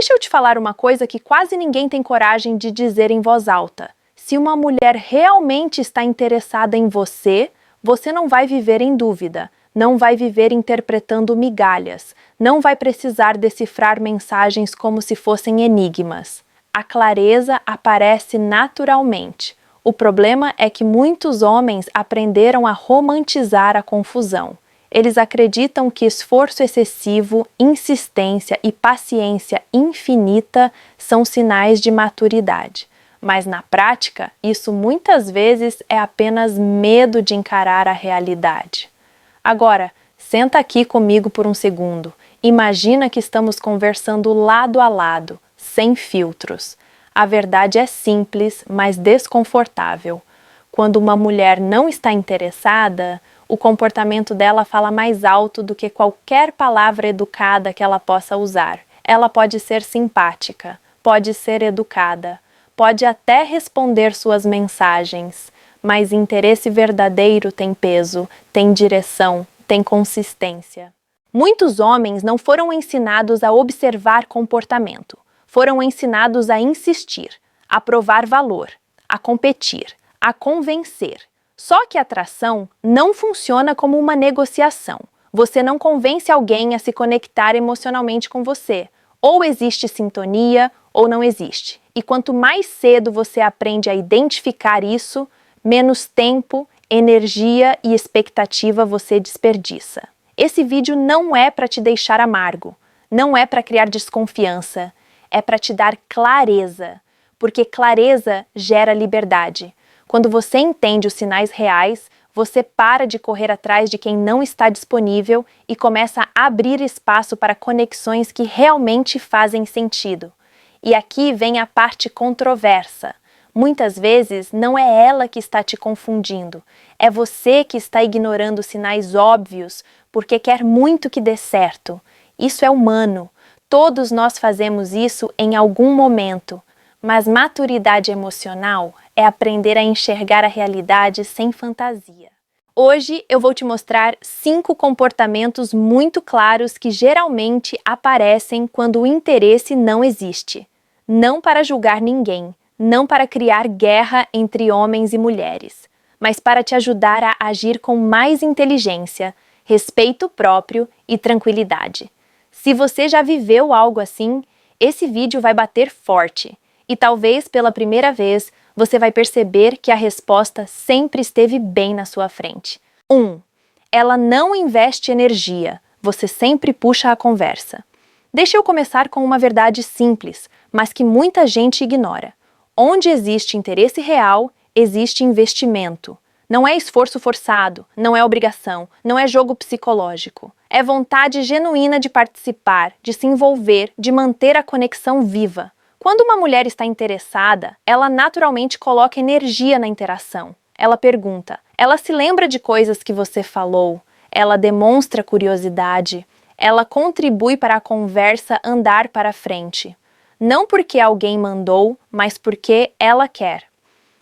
Deixa eu te falar uma coisa que quase ninguém tem coragem de dizer em voz alta. Se uma mulher realmente está interessada em você, você não vai viver em dúvida, não vai viver interpretando migalhas, não vai precisar decifrar mensagens como se fossem enigmas. A clareza aparece naturalmente. O problema é que muitos homens aprenderam a romantizar a confusão. Eles acreditam que esforço excessivo, insistência e paciência infinita são sinais de maturidade. Mas na prática, isso muitas vezes é apenas medo de encarar a realidade. Agora, senta aqui comigo por um segundo. Imagina que estamos conversando lado a lado, sem filtros. A verdade é simples, mas desconfortável. Quando uma mulher não está interessada, o comportamento dela fala mais alto do que qualquer palavra educada que ela possa usar. Ela pode ser simpática, pode ser educada, pode até responder suas mensagens, mas interesse verdadeiro tem peso, tem direção, tem consistência. Muitos homens não foram ensinados a observar comportamento. Foram ensinados a insistir, a provar valor, a competir, a convencer. Só que a atração não funciona como uma negociação. Você não convence alguém a se conectar emocionalmente com você. Ou existe sintonia ou não existe. E quanto mais cedo você aprende a identificar isso, menos tempo, energia e expectativa você desperdiça. Esse vídeo não é para te deixar amargo, não é para criar desconfiança. É para te dar clareza, porque clareza gera liberdade. Quando você entende os sinais reais, você para de correr atrás de quem não está disponível e começa a abrir espaço para conexões que realmente fazem sentido. E aqui vem a parte controversa. Muitas vezes não é ela que está te confundindo, é você que está ignorando sinais óbvios porque quer muito que dê certo. Isso é humano. Todos nós fazemos isso em algum momento, mas maturidade emocional é aprender a enxergar a realidade sem fantasia. Hoje eu vou te mostrar 5 comportamentos muito claros que geralmente aparecem quando o interesse não existe. Não para julgar ninguém, não para criar guerra entre homens e mulheres, mas para te ajudar a agir com mais inteligência, respeito próprio e tranquilidade. Se você já viveu algo assim, esse vídeo vai bater forte e talvez pela primeira vez você vai perceber que a resposta sempre esteve bem na sua frente. 1. Ela não investe energia, você sempre puxa a conversa. Deixa eu começar com uma verdade simples, mas que muita gente ignora. Onde existe interesse real, existe investimento. Não é esforço forçado, não é obrigação, não é jogo psicológico. É vontade genuína de participar, de se envolver, de manter a conexão viva. Quando uma mulher está interessada, ela naturalmente coloca energia na interação. Ela pergunta, ela se lembra de coisas que você falou, ela demonstra curiosidade, ela contribui para a conversa andar para frente. Não porque alguém mandou, mas porque ela quer.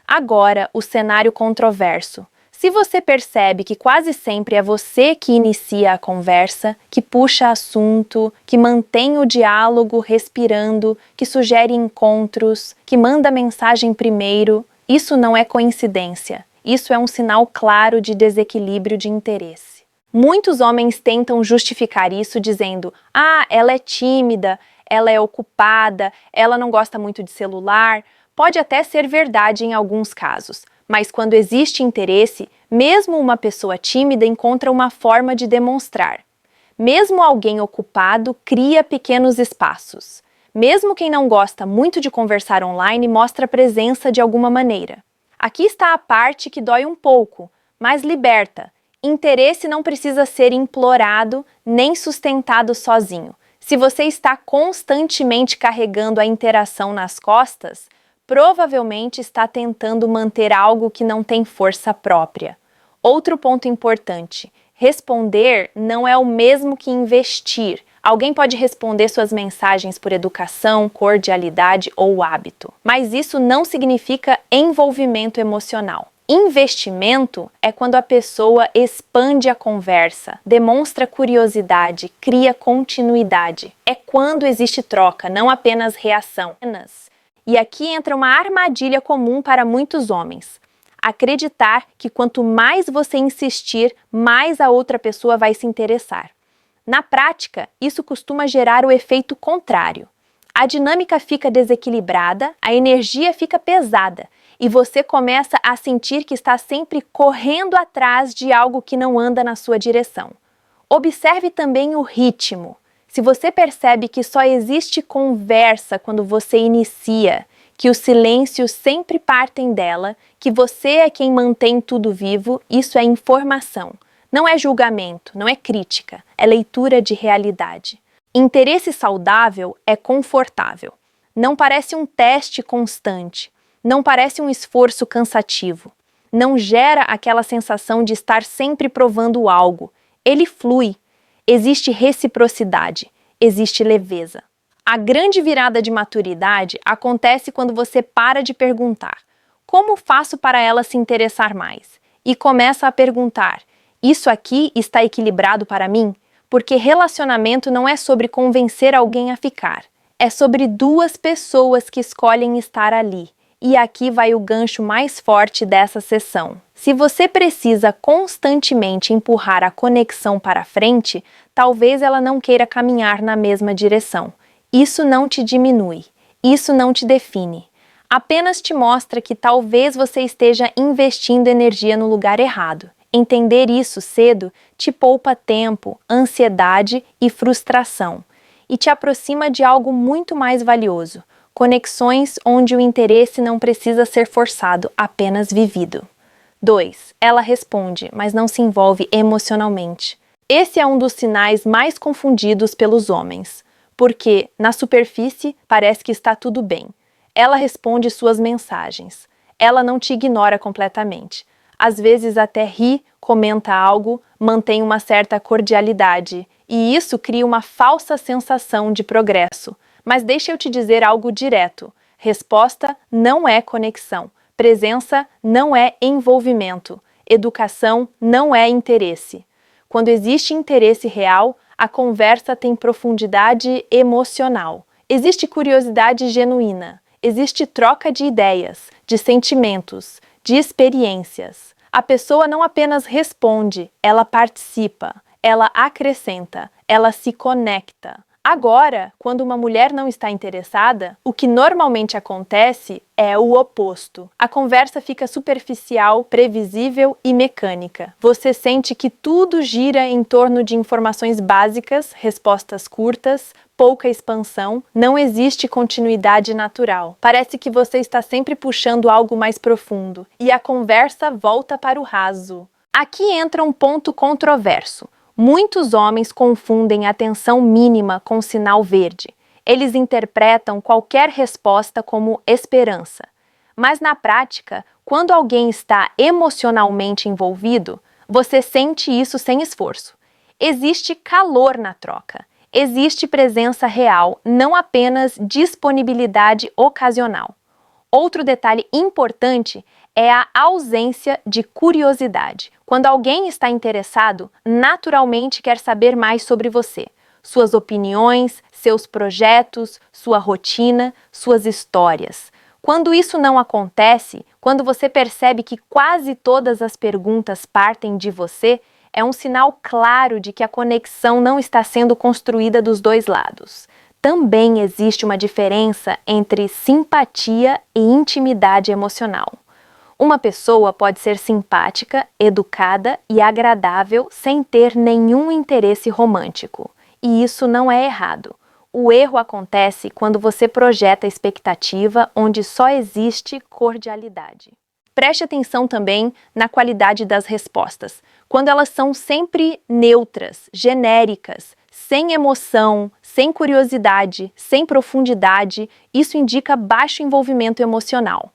Agora, o cenário controverso. Se você percebe que quase sempre é você que inicia a conversa, que puxa assunto, que mantém o diálogo respirando, que sugere encontros, que manda mensagem primeiro, isso não é coincidência. Isso é um sinal claro de desequilíbrio de interesse. Muitos homens tentam justificar isso dizendo: "Ah, ela é tímida, ela é ocupada, ela não gosta muito de celular." Pode até ser verdade em alguns casos, mas quando existe interesse, mesmo uma pessoa tímida encontra uma forma de demonstrar. Mesmo alguém ocupado cria pequenos espaços. Mesmo quem não gosta muito de conversar online mostra presença de alguma maneira. Aqui está a parte que dói um pouco, mas liberta. Interesse não precisa ser implorado nem sustentado sozinho. Se você está constantemente carregando a interação nas costas, provavelmente está tentando manter algo que não tem força própria. Outro ponto importante: responder não é o mesmo que investir. Alguém pode responder suas mensagens por educação, cordialidade ou hábito, mas isso não significa envolvimento emocional. Investimento é quando a pessoa expande a conversa, demonstra curiosidade, cria continuidade. É quando existe troca, não apenas reação. E aqui entra uma armadilha comum para muitos homens. Acreditar que quanto mais você insistir, mais a outra pessoa vai se interessar. Na prática, isso costuma gerar o efeito contrário. A dinâmica fica desequilibrada, a energia fica pesada e você começa a sentir que está sempre correndo atrás de algo que não anda na sua direção. Observe também o ritmo. Se você percebe que só existe conversa quando você inicia, que os silêncios sempre partem dela, que você é quem mantém tudo vivo, isso é informação. Não é julgamento, não é crítica, é leitura de realidade. Interesse saudável é confortável. Não parece um teste constante. Não parece um esforço cansativo. Não gera aquela sensação de estar sempre provando algo. Ele flui. Existe reciprocidade. Existe leveza. A grande virada de maturidade acontece quando você para de perguntar: como faço para ela se interessar mais? E começa a perguntar: isso aqui está equilibrado para mim? Porque relacionamento não é sobre convencer alguém a ficar. É sobre duas pessoas que escolhem estar ali. E aqui vai o gancho mais forte dessa sessão. Se você precisa constantemente empurrar a conexão para frente, talvez ela não queira caminhar na mesma direção. Isso não te diminui, isso não te define. Apenas te mostra que talvez você esteja investindo energia no lugar errado. Entender isso cedo te poupa tempo, ansiedade e frustração, e te aproxima de algo muito mais valioso. Conexões onde o interesse não precisa ser forçado, apenas vivido. 2. Ela responde, mas não se envolve emocionalmente. Esse é um dos sinais mais confundidos pelos homens, porque, na superfície, parece que está tudo bem. Ela responde suas mensagens. Ela não te ignora completamente. Às vezes até ri, comenta algo, mantém uma certa cordialidade, e isso cria uma falsa sensação de progresso. Mas deixa eu te dizer algo direto. Resposta não é conexão. Presença não é envolvimento. Educação não é interesse. Quando existe interesse real, a conversa tem profundidade emocional. Existe curiosidade genuína. Existe troca de ideias, de sentimentos, de experiências. A pessoa não apenas responde, ela participa, ela acrescenta, ela se conecta. Agora, quando uma mulher não está interessada, o que normalmente acontece é o oposto. A conversa fica superficial, previsível e mecânica. Você sente que tudo gira em torno de informações básicas, respostas curtas, pouca expansão, não existe continuidade natural. Parece que você está sempre puxando algo mais profundo e a conversa volta para o raso. Aqui entra um ponto controverso. Muitos homens confundem a tensão mínima com sinal verde. Eles interpretam qualquer resposta como esperança. Mas na prática, quando alguém está emocionalmente envolvido, você sente isso sem esforço. Existe calor na troca. Existe presença real, não apenas disponibilidade ocasional. Outro detalhe importante é a ausência de curiosidade. Quando alguém está interessado, naturalmente quer saber mais sobre você, suas opiniões, seus projetos, sua rotina, suas histórias. Quando isso não acontece, quando você percebe que quase todas as perguntas partem de você, é um sinal claro de que a conexão não está sendo construída dos dois lados. Também existe uma diferença entre simpatia e intimidade emocional. Uma pessoa pode ser simpática, educada e agradável sem ter nenhum interesse romântico. E isso não é errado. O erro acontece quando você projeta expectativa onde só existe cordialidade. Preste atenção também na qualidade das respostas. Quando elas são sempre neutras, genéricas, sem emoção, sem curiosidade, sem profundidade, isso indica baixo envolvimento emocional.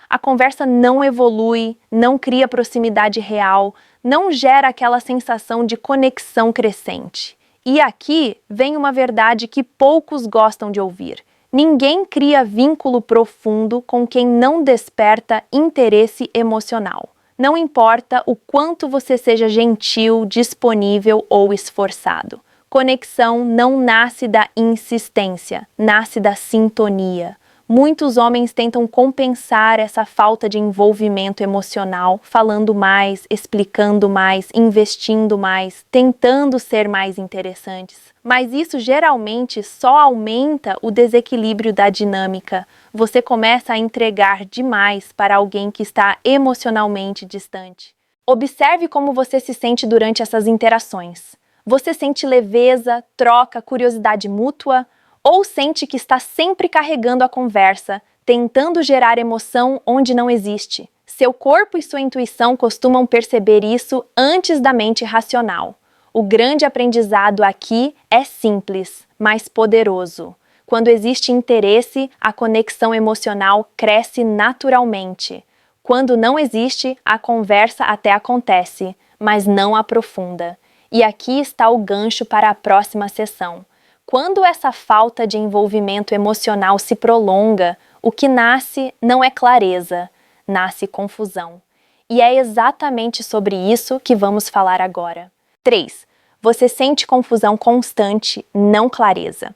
A conversa não evolui, não cria proximidade real, não gera aquela sensação de conexão crescente. E aqui vem uma verdade que poucos gostam de ouvir. Ninguém cria vínculo profundo com quem não desperta interesse emocional. Não importa o quanto você seja gentil, disponível ou esforçado. Conexão não nasce da insistência, nasce da sintonia. Muitos homens tentam compensar essa falta de envolvimento emocional, falando mais, explicando mais, investindo mais, tentando ser mais interessantes. Mas isso geralmente só aumenta o desequilíbrio da dinâmica. Você começa a entregar demais para alguém que está emocionalmente distante. Observe como você se sente durante essas interações. Você sente leveza, troca, curiosidade mútua? Ou sente que está sempre carregando a conversa, tentando gerar emoção onde não existe? Seu corpo e sua intuição costumam perceber isso antes da mente racional. O grande aprendizado aqui é simples, mas poderoso. Quando existe interesse, a conexão emocional cresce naturalmente. Quando não existe, a conversa até acontece, mas não aprofunda. E aqui está o gancho para a próxima sessão. Quando essa falta de envolvimento emocional se prolonga, o que nasce não é clareza, nasce confusão. E é exatamente sobre isso que vamos falar agora. 3. Você sente confusão constante, não clareza.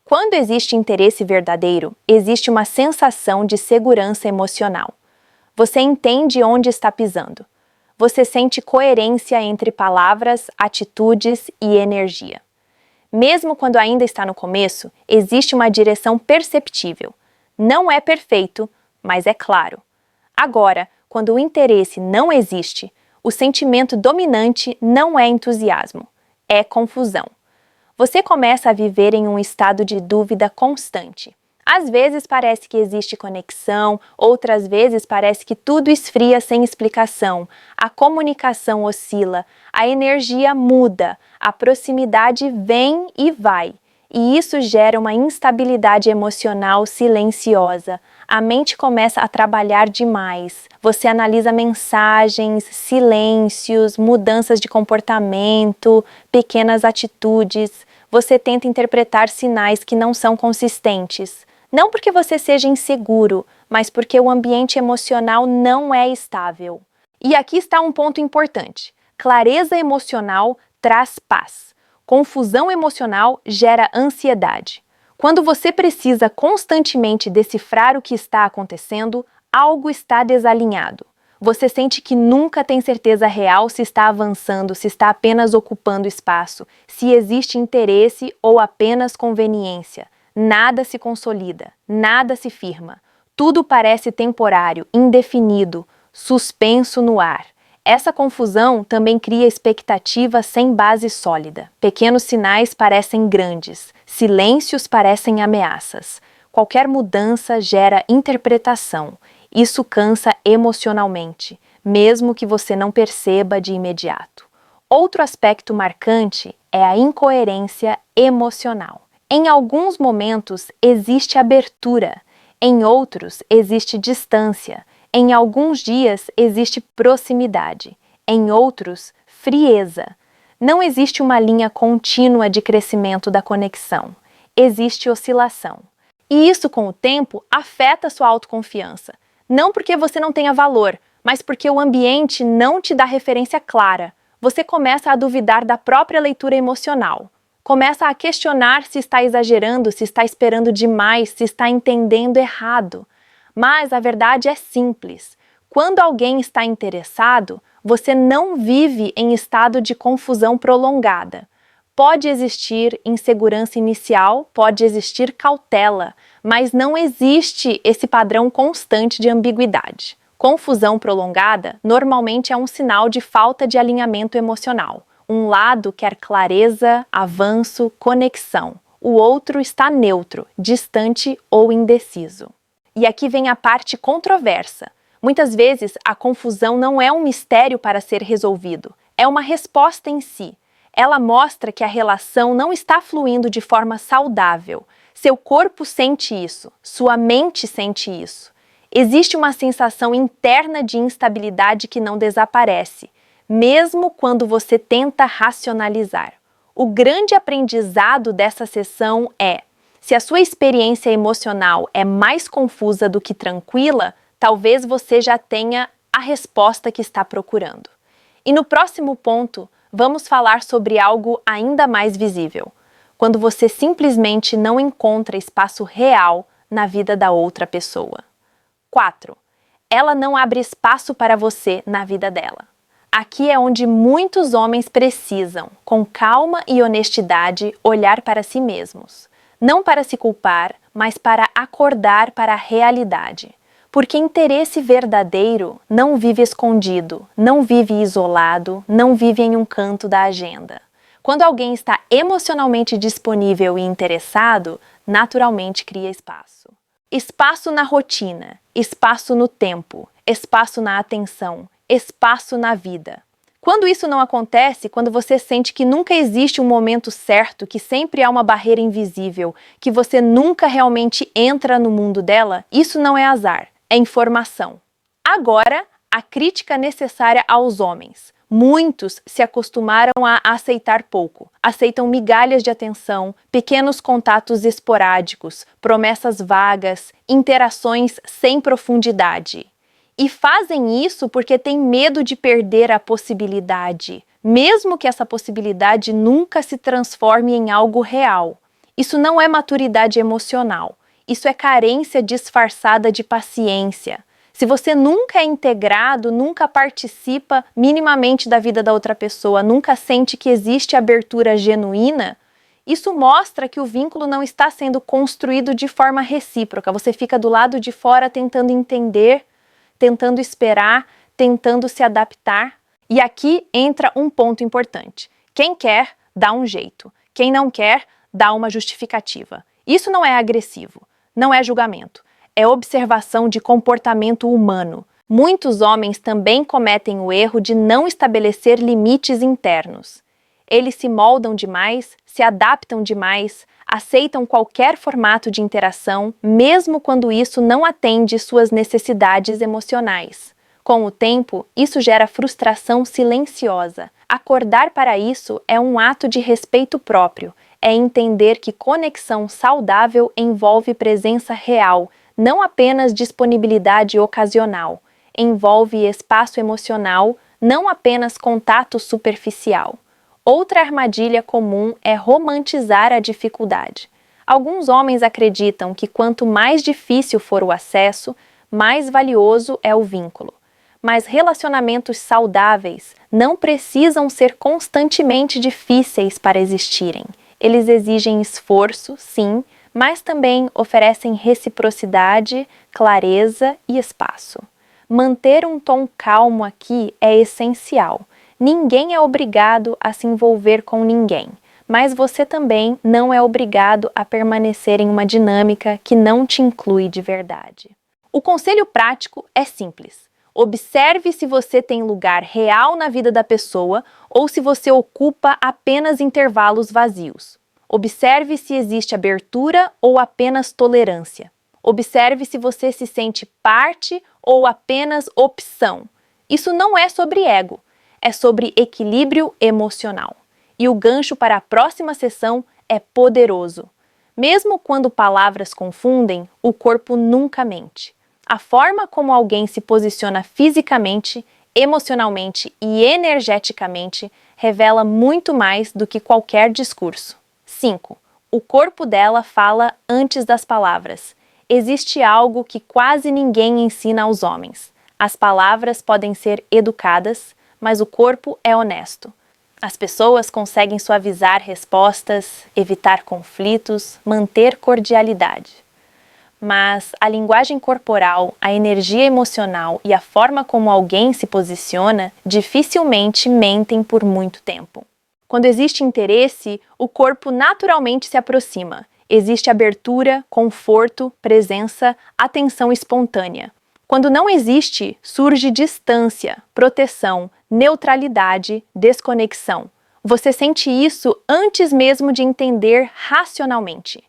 Quando existe interesse verdadeiro, existe uma sensação de segurança emocional. Você entende onde está pisando. Você sente coerência entre palavras, atitudes e energia. Mesmo quando ainda está no começo, existe uma direção perceptível. Não é perfeito, mas é claro. Agora, quando o interesse não existe, o sentimento dominante não é entusiasmo, é confusão. Você começa a viver em um estado de dúvida constante. Às vezes parece que existe conexão, outras vezes parece que tudo esfria sem explicação. A comunicação oscila, a energia muda, a proximidade vem e vai. E isso gera uma instabilidade emocional silenciosa. A mente começa a trabalhar demais. Você analisa mensagens, silêncios, mudanças de comportamento, pequenas atitudes. Você tenta interpretar sinais que não são consistentes. Não porque você seja inseguro, mas porque o ambiente emocional não é estável. E aqui está um ponto importante. Clareza emocional traz paz. Confusão emocional gera ansiedade. Quando você precisa constantemente decifrar o que está acontecendo, algo está desalinhado. Você sente que nunca tem certeza real se está avançando, se está apenas ocupando espaço, se existe interesse ou apenas conveniência. Nada se consolida, nada se firma. Tudo parece temporário, indefinido, suspenso no ar. Essa confusão também cria expectativa sem base sólida. Pequenos sinais parecem grandes, silêncios parecem ameaças. Qualquer mudança gera interpretação. Isso cansa emocionalmente, mesmo que você não perceba de imediato. Outro aspecto marcante é a incoerência emocional. Em alguns momentos existe abertura, em outros existe distância, em alguns dias existe proximidade, em outros, frieza. Não existe uma linha contínua de crescimento da conexão, existe oscilação. E isso, com o tempo, afeta sua autoconfiança. Não porque você não tenha valor, mas porque o ambiente não te dá referência clara. Você começa a duvidar da própria leitura emocional. Começa a questionar se está exagerando, se está esperando demais, se está entendendo errado. Mas a verdade é simples. Quando alguém está interessado, você não vive em estado de confusão prolongada. Pode existir insegurança inicial, pode existir cautela, mas não existe esse padrão constante de ambiguidade. Confusão prolongada normalmente é um sinal de falta de alinhamento emocional. Um lado quer clareza, avanço, conexão. O outro está neutro, distante ou indeciso. E aqui vem a parte controversa. Muitas vezes, a confusão não é um mistério para ser resolvido, é uma resposta em si. Ela mostra que a relação não está fluindo de forma saudável. Seu corpo sente isso, sua mente sente isso. Existe uma sensação interna de instabilidade que não desaparece, mesmo quando você tenta racionalizar. O grande aprendizado dessa sessão é: se a sua experiência emocional é mais confusa do que tranquila, talvez você já tenha a resposta que está procurando. E no próximo ponto, vamos falar sobre algo ainda mais visível, quando você simplesmente não encontra espaço real na vida da outra pessoa. 4. Ela não abre espaço para você na vida dela. Aqui é onde muitos homens precisam, com calma e honestidade, olhar para si mesmos. Não para se culpar, mas para acordar para a realidade. Porque interesse verdadeiro não vive escondido, não vive isolado, não vive em um canto da agenda. Quando alguém está emocionalmente disponível e interessado, naturalmente cria espaço. Espaço na rotina, espaço no tempo, espaço na atenção, espaço na vida. Quando isso não acontece, quando você sente que nunca existe um momento certo, que sempre há uma barreira invisível, que você nunca realmente entra no mundo dela, isso não é azar, é informação. Agora, a crítica necessária aos homens. Muitos se acostumaram a aceitar pouco, aceitam migalhas de atenção, pequenos contatos esporádicos, promessas vagas, interações sem profundidade. E fazem isso porque têm medo de perder a possibilidade, mesmo que essa possibilidade nunca se transforme em algo real. Isso não é maturidade emocional, isso é carência disfarçada de paciência. Se você nunca é integrado, nunca participa minimamente da vida da outra pessoa, nunca sente que existe abertura genuína, isso mostra que o vínculo não está sendo construído de forma recíproca. Você fica do lado de fora tentando entender, tentando esperar, tentando se adaptar. E aqui entra um ponto importante. Quem quer, dá um jeito. Quem não quer, dá uma justificativa. Isso não é agressivo, não é julgamento. É observação de comportamento humano. Muitos homens também cometem o erro de não estabelecer limites internos. Eles se moldam demais, se adaptam demais, aceitam qualquer formato de interação, mesmo quando isso não atende suas necessidades emocionais. Com o tempo, isso gera frustração silenciosa. Acordar para isso é um ato de respeito próprio, é entender que conexão saudável envolve presença real, não apenas disponibilidade ocasional, envolve espaço emocional, não apenas contato superficial. Outra armadilha comum é romantizar a dificuldade. Alguns homens acreditam que quanto mais difícil for o acesso, mais valioso é o vínculo. Mas relacionamentos saudáveis não precisam ser constantemente difíceis para existirem. Eles exigem esforço, sim, mas também oferecem reciprocidade, clareza e espaço. Manter um tom calmo aqui é essencial. Ninguém é obrigado a se envolver com ninguém, mas você também não é obrigado a permanecer em uma dinâmica que não te inclui de verdade. O conselho prático é simples. Observe se você tem lugar real na vida da pessoa ou se você ocupa apenas intervalos vazios. Observe se existe abertura ou apenas tolerância. Observe se você se sente parte ou apenas opção. Isso não é sobre ego, é sobre equilíbrio emocional. E o gancho para a próxima sessão é poderoso. Mesmo quando palavras confundem, o corpo nunca mente. A forma como alguém se posiciona fisicamente, emocionalmente e energeticamente revela muito mais do que qualquer discurso. 5. O corpo dela fala antes das palavras. Existe algo que quase ninguém ensina aos homens. As palavras podem ser educadas, mas o corpo é honesto. As pessoas conseguem suavizar respostas, evitar conflitos, manter cordialidade. Mas a linguagem corporal, a energia emocional e a forma como alguém se posiciona dificilmente mentem por muito tempo. Quando existe interesse, o corpo naturalmente se aproxima. Existe abertura, conforto, presença, atenção espontânea. Quando não existe, surge distância, proteção, neutralidade, desconexão. Você sente isso antes mesmo de entender racionalmente.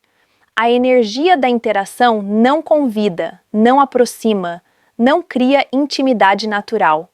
A energia da interação não convida, não aproxima, não cria intimidade natural.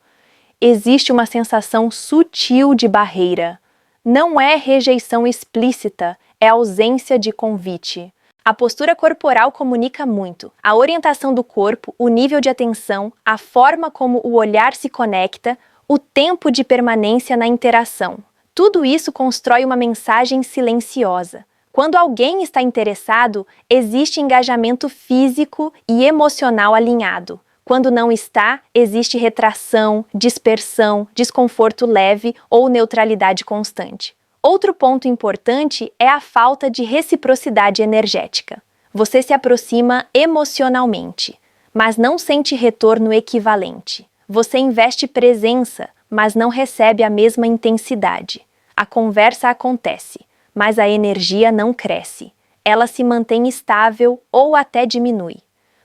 Existe uma sensação sutil de barreira. Não é rejeição explícita, é ausência de convite. A postura corporal comunica muito. A orientação do corpo, o nível de atenção, a forma como o olhar se conecta, o tempo de permanência na interação. Tudo isso constrói uma mensagem silenciosa. Quando alguém está interessado, existe engajamento físico e emocional alinhado. Quando não está, existe retração, dispersão, desconforto leve ou neutralidade constante. Outro ponto importante é a falta de reciprocidade energética. Você se aproxima emocionalmente, mas não sente retorno equivalente. Você investe presença, mas não recebe a mesma intensidade. A conversa acontece, mas a energia não cresce. Ela se mantém estável ou até diminui.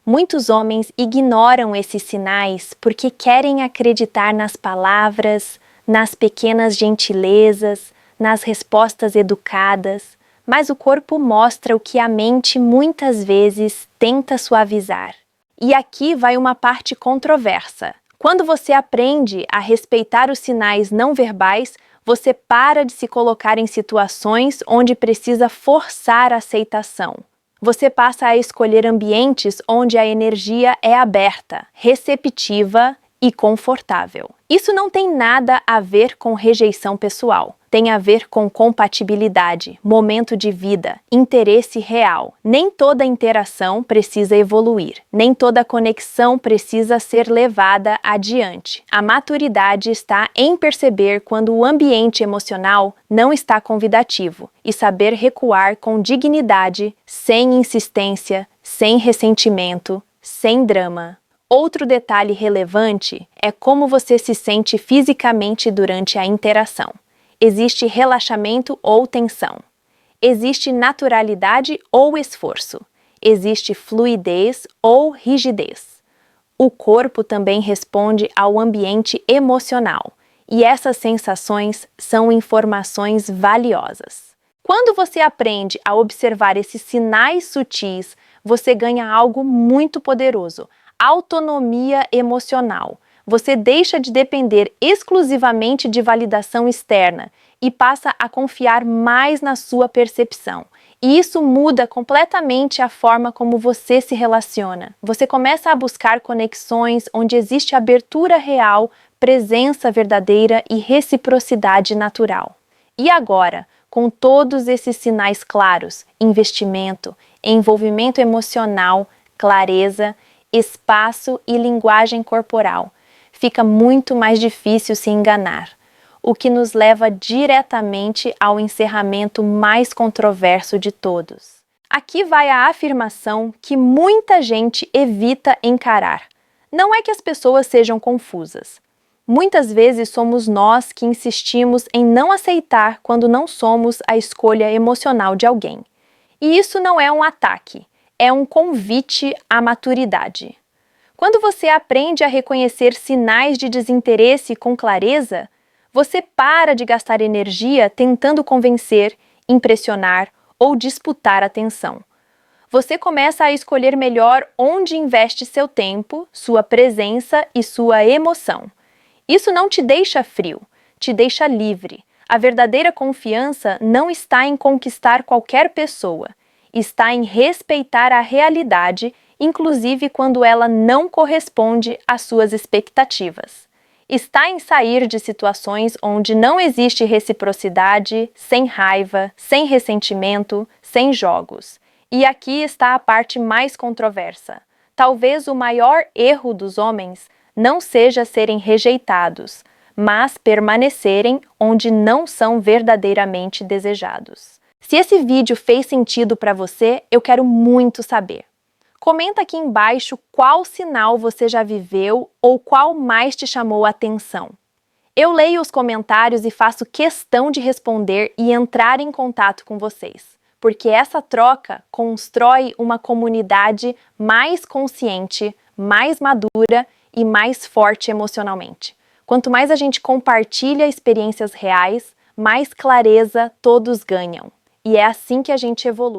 Muitos homens ignoram esses sinais porque querem acreditar nas palavras, nas pequenas gentilezas, nas respostas educadas, mas o corpo mostra o que a mente muitas vezes tenta suavizar. E aqui vai uma parte controversa. Quando você aprende a respeitar os sinais não verbais, você para de se colocar em situações onde precisa forçar a aceitação. Você passa a escolher ambientes onde a energia é aberta, receptiva e confortável. Isso não tem nada a ver com rejeição pessoal. Tem a ver com compatibilidade, momento de vida, interesse real. Nem toda interação precisa evoluir. Nem toda conexão precisa ser levada adiante. A maturidade está em perceber quando o ambiente emocional não está convidativo e saber recuar com dignidade, sem insistência, sem ressentimento, sem drama. Outro detalhe relevante é como você se sente fisicamente durante a interação. Existe relaxamento ou tensão. Existe naturalidade ou esforço. Existe fluidez ou rigidez. O corpo também responde ao ambiente emocional, e essas sensações são informações valiosas. Quando você aprende a observar esses sinais sutis, você ganha algo muito poderoso: autonomia emocional. Você deixa de depender exclusivamente de validação externa e passa a confiar mais na sua percepção. E isso muda completamente a forma como você se relaciona. Você começa a buscar conexões onde existe abertura real, presença verdadeira e reciprocidade natural. E agora, com todos esses sinais claros, investimento, envolvimento emocional, clareza, espaço e linguagem corporal, fica muito mais difícil se enganar, o que nos leva diretamente ao encerramento mais controverso de todos. Aqui vai a afirmação que muita gente evita encarar. Não é que as pessoas sejam confusas. Muitas vezes somos nós que insistimos em não aceitar quando não somos a escolha emocional de alguém. E isso não é um ataque, é um convite à maturidade. Quando você aprende a reconhecer sinais de desinteresse com clareza, você para de gastar energia tentando convencer, impressionar ou disputar atenção. Você começa a escolher melhor onde investe seu tempo, sua presença e sua emoção. Isso não te deixa frio, te deixa livre. A verdadeira confiança não está em conquistar qualquer pessoa, está em respeitar a realidade, inclusive quando ela não corresponde às suas expectativas. Está em sair de situações onde não existe reciprocidade, sem raiva, sem ressentimento, sem jogos. E aqui está a parte mais controversa. Talvez o maior erro dos homens não seja serem rejeitados, mas permanecerem onde não são verdadeiramente desejados. Se esse vídeo fez sentido para você, eu quero muito saber. Comenta aqui embaixo qual sinal você já viveu ou qual mais te chamou a atenção. Eu leio os comentários e faço questão de responder e entrar em contato com vocês, porque essa troca constrói uma comunidade mais consciente, mais madura e mais forte emocionalmente. Quanto mais a gente compartilha experiências reais, mais clareza todos ganham. E é assim que a gente evolui.